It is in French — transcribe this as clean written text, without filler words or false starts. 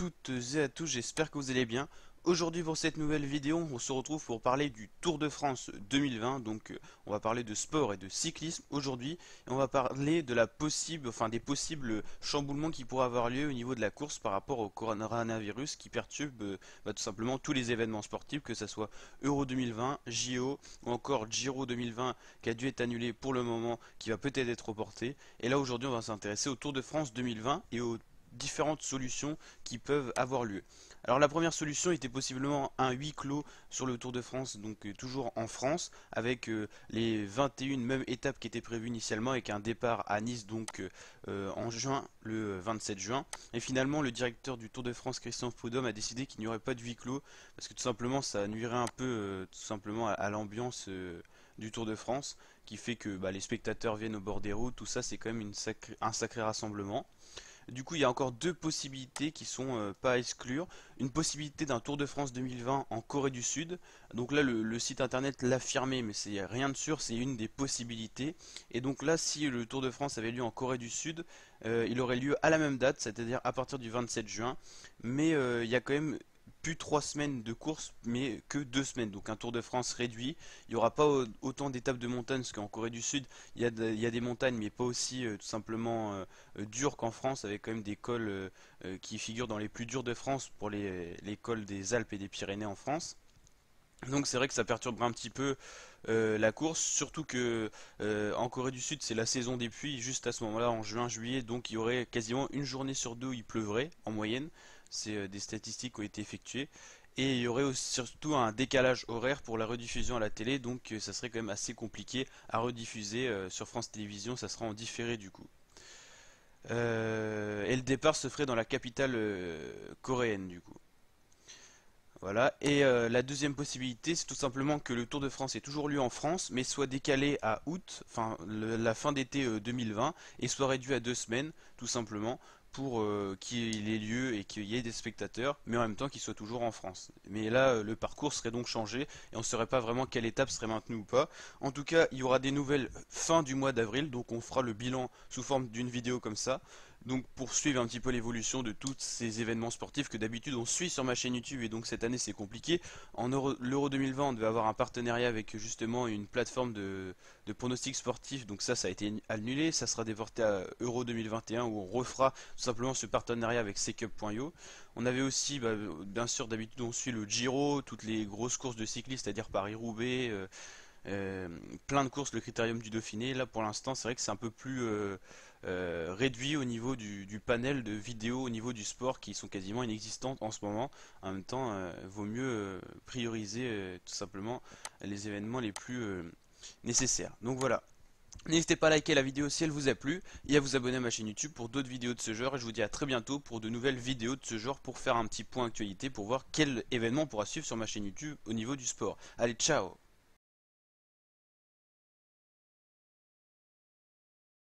toutes et à tous, j'espère que vous allez bien. Aujourd'hui pour cette nouvelle vidéo, on se retrouve pour parler du Tour de France 2020. On va parler de sport et de cyclisme aujourd'hui. Et on va parler de la possible, enfin des possibles chamboulements qui pourraient avoir lieu au niveau de la course par rapport au coronavirus qui perturbe tout simplement tous les événements sportifs, que ce soit Euro 2020, JO ou encore Giro 2020 qui a dû être annulé pour le moment, qui va peut-être être reporté. Et là aujourd'hui on va s'intéresser au Tour de France 2020 et aux différentes solutions qui peuvent avoir lieu. Alors la première solution était possiblement un huis clos sur le Tour de France, toujours en France, avec les 21 mêmes étapes qui étaient prévues initialement, avec un départ à Nice en juin, le 27 juin. Et finalement le directeur du Tour de France, Christian Prudhomme, a décidé qu'il n'y aurait pas de huis clos, parce que tout simplement ça nuirait un peu tout simplement à l'ambiance du Tour de France, qui fait que les spectateurs viennent au bord des routes, tout ça c'est quand même un sacré rassemblement. Du coup, il y a encore deux possibilités qui sont pas à exclure. Une possibilité d'un Tour de France 2020 en Corée du Sud. Donc là, le site internet l'affirmait, mais c'est rien de sûr, c'est une des possibilités. Et donc là, si le Tour de France avait lieu en Corée du Sud, il aurait lieu à la même date, c'est-à-dire à partir du 27 juin. Mais il y a quand même plus 3 semaines de course, mais que 2 semaines. Donc un Tour de France réduit. Il n'y aura pas autant d'étapes de montagne, parce qu'en Corée du Sud, il y a des montagnes, mais pas aussi tout simplement dures qu'en France, avec quand même des cols qui figurent dans les plus durs de France pour les cols des Alpes et des Pyrénées en France. Donc c'est vrai que ça perturbera un petit peu la course, surtout que en Corée du Sud c'est la saison des pluies, juste à ce moment-là en juin-juillet, donc il y aurait quasiment une journée sur deux où il pleuvrait en moyenne. C'est des statistiques qui ont été effectuées. Et il y aurait aussi, surtout un décalage horaire pour la rediffusion à la télé, donc ça serait quand même assez compliqué à rediffuser sur France Télévisions, ça sera en différé du coup. Et le départ se ferait dans la capitale coréenne du coup. Voilà. Et la deuxième possibilité, c'est tout simplement que le Tour de France ait toujours lieu en France, mais soit décalé à août, enfin la fin d'été 2020, et soit réduit à 2 semaines, tout simplement, pour qu'il ait lieu et qu'il y ait des spectateurs, mais en même temps qu'il soit toujours en France. Mais là, le parcours serait donc changé, et on ne saurait pas vraiment quelle étape serait maintenue ou pas. En tout cas, il y aura des nouvelles fin du mois d'avril, donc on fera le bilan sous forme d'une vidéo comme ça. Donc pour suivre un petit peu l'évolution de tous ces événements sportifs que d'habitude on suit sur ma chaîne YouTube, et donc cette année c'est compliqué. En l'Euro 2020 on devait avoir un partenariat avec justement une plateforme de pronostics sportifs, donc ça a été annulé, ça sera déporté à Euro 2021 où on refera tout simplement ce partenariat avec secup.io. On avait aussi, bien sûr d'habitude on suit le Giro, toutes les grosses courses de cyclistes, c'est-à-dire Paris-Roubaix, plein de courses, le critérium du Dauphiné. Là pour l'instant c'est vrai que c'est un peu plus réduit au niveau du panel de vidéos au niveau du sport qui sont quasiment inexistantes en ce moment. En même temps, vaut mieux prioriser tout simplement les événements les plus nécessaires. Donc voilà. N'hésitez pas à liker la vidéo si elle vous a plu et à vous abonner à ma chaîne YouTube pour d'autres vidéos de ce genre. Et je vous dis à très bientôt pour de nouvelles vidéos de ce genre pour faire un petit point actualité pour voir quel événement on pourra suivre sur ma chaîne YouTube au niveau du sport. Allez, ciao!